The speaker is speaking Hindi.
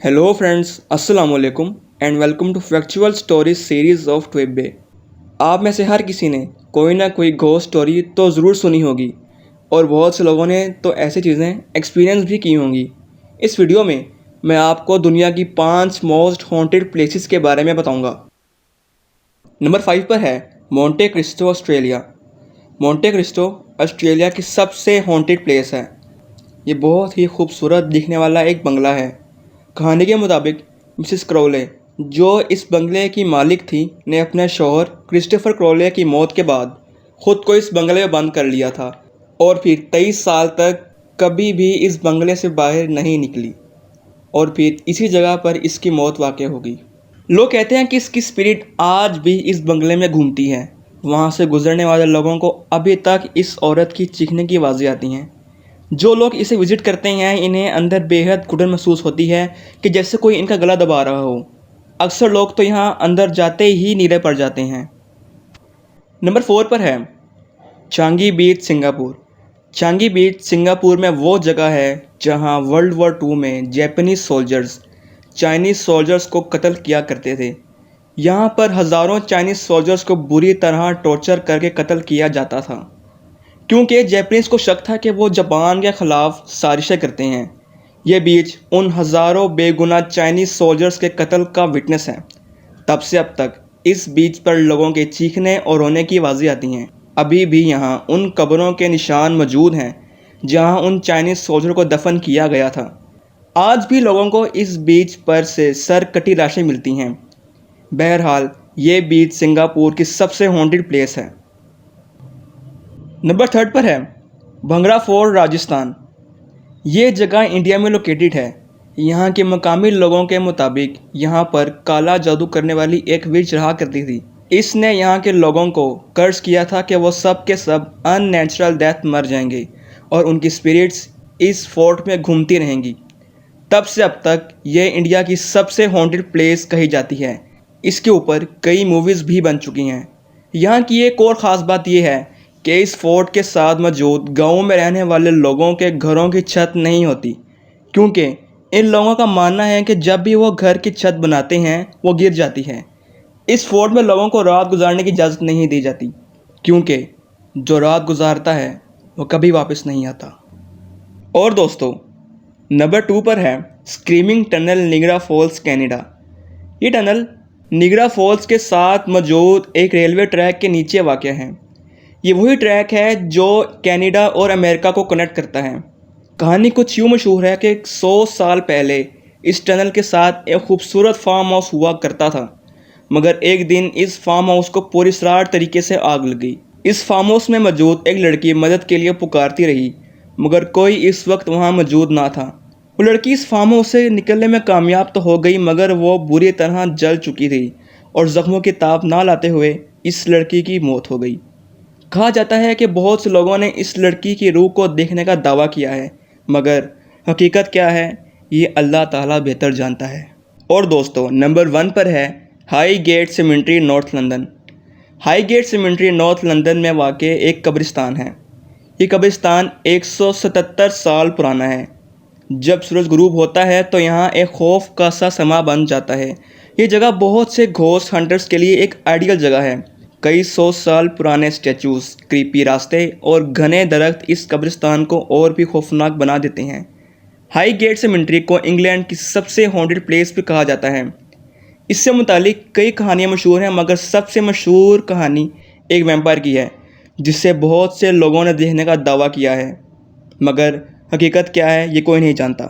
हेलो फ्रेंड्स, अस्सलाम वालेकुम and welcome to factual stories series of ट्वेबे। आप में से हर किसी ने कोई ना कोई घोस्ट स्टोरी तो ज़रूर सुनी होगी और बहुत से लोगों ने तो ऐसी चीज़ें एक्सपीरियंस भी की होंगी। इस वीडियो में मैं आपको दुनिया की 5 मोस्ट हॉन्टेड प्लेसेस के बारे में बताऊंगा। नंबर 5 पर है Monte Cristo, Australia. Monte Cristo Australia की सबसे हॉन्टेड प्लेस है। ये बहुत ही खूबसूरत दिखने वाला एक बंगला है। कहानी के मुताबिक मिसिस क्रोले, जो इस बंगले की मालिक थी, ने अपने शौहर क्रिस्टोफर क्रोले की मौत के बाद खुद को इस बंगले में बंद कर लिया था और फिर 23 साल तक कभी भी इस बंगले से बाहर नहीं निकली और फिर इसी जगह पर इसकी मौत वाक़ हो गई। लोग कहते हैं कि इसकी स्पिरिट आज भी इस बंगले में घूमती है। वहाँ से गुजरने वाले लोगों को अभी तक इस औरत की चीखने की आवाज़ें आती हैं। जो लोग इसे विज़िट करते हैं, इन्हें अंदर बेहद घुटन महसूस होती है कि जैसे कोई इनका गला दबा रहा हो। अक्सर लोग तो यहाँ अंदर जाते ही नीरे पड़ जाते हैं। नंबर 4 पर है चांगी बीच, सिंगापुर। चांगी बीच सिंगापुर में वो जगह है जहाँ वर्ल्ड वॉर 2 में जापानीज़ सोल्जर्स चाइनीज़ सोल्जर्स को कत्ल किया करते थे। यहाँ पर हज़ारों चाइनीज़ सोल्जर्स को बुरी तरह टॉर्चर करके कत्ल किया जाता था, क्योंकि जापानीज़ को शक था कि वो जापान के ख़िलाफ़ साजिशें करते हैं। ये बीच उन हज़ारों बेगुनाह चाइनीज़ सोल्जर्स के कत्ल का विटनेस है। तब से अब तक इस बीच पर लोगों के चीखने और रोने की आवाज़ें आती हैं। अभी भी यहाँ उन कब्रों के निशान मौजूद हैं जहाँ उन चाइनीज़ सोल्जर को दफन किया गया था। आज भी लोगों को इस बीच पर से सर कटी लाशें मिलती हैं। बहरहाल, ये बीच सिंगापुर की सबसे हॉन्टेड प्लेस है। नंबर 3 पर है भंगरा फोर्ट, राजस्थान। ये जगह इंडिया में लोकेटेड है। यहाँ के मकामी लोगों के मुताबिक यहाँ पर काला जादू करने वाली एक विच रहा करती थी। इसने यहाँ के लोगों को कर्ज किया था कि वो सब के सब अननेचुरल डेथ मर जाएंगे और उनकी स्पिरिट्स इस फोर्ट में घूमती रहेंगी। तब से अब तक ये इंडिया की सबसे हॉन्टेड प्लेस कही जाती है। इसके ऊपर कई मूवीज़ भी बन चुकी हैं। यहाँ की एक और ख़ास बात यह है कि इस फोर्ट के साथ मौजूद गाँव में रहने वाले लोगों के घरों की छत नहीं होती, क्योंकि इन लोगों का मानना है कि जब भी वो घर की छत बनाते हैं वो गिर जाती है। इस फोर्ट में लोगों को रात गुजारने की इजाज़त नहीं दी जाती, क्योंकि जो रात गुजारता है वो कभी वापस नहीं आता। और दोस्तों, नंबर 2 पर है स्क्रीमिंग टनल, निगरा फॉल्स, कनाडा। ये टनल निगरा फॉल्स के साथ मौजूद एक रेलवे ट्रैक के नीचे वाक़ है। ये वही ट्रैक है जो कनाडा और अमेरिका को कनेक्ट करता है। कहानी कुछ यूँ मशहूर है कि 100 साल पहले इस टनल के साथ एक खूबसूरत फार्म हाउस हुआ करता था, मगर एक दिन इस फार्म हाउस को पूरी सरार तरीके से आग लग गई। इस फार्म हाउस में मौजूद एक लड़की मदद के लिए पुकारती रही, मगर कोई इस वक्त वहाँ मौजूद ना था। वो लड़की इस फार्म हाउस से निकलने में कामयाब तो हो गई, मगर वो बुरी तरह जल चुकी थी और ज़ख्मों की ताप ना लाते हुए इस लड़की की मौत हो गई। कहा जाता है कि बहुत से लोगों ने इस लड़की की रूह को देखने का दावा किया है, मगर हकीकत क्या है ये अल्लाह ताला बेहतर जानता है। और दोस्तों, नंबर 1 पर है Highgate Cemetery, North London. Highgate Cemetery North London में वाक़ एक कब्रिस्तान है। ये कब्रिस्तान 177 साल पुराना है। जब सूरज गुरूब होता है तो यहाँ एक खौफ का सा समा बन जाता है। ये जगह बहुत से घोस्ट हंटर्स के लिए एक आइडियल जगह है। कई 100 साल पुराने स्टैचूज़, क्रीपी रास्ते और घने दरख्त इस कब्रिस्तान को और भी खौफनाक बना देते हैं। हाईगेट सेमेंट्री को इंग्लैंड की सबसे हॉन्टेड प्लेस भी कहा जाता है। इससे मुतालिक कई कहानियाँ मशहूर हैं, मगर सबसे मशहूर कहानी एक वैम्पायर की है, जिसे बहुत से लोगों ने देखने का दावा किया है, मगर हकीकत क्या है ये कोई नहीं जानता।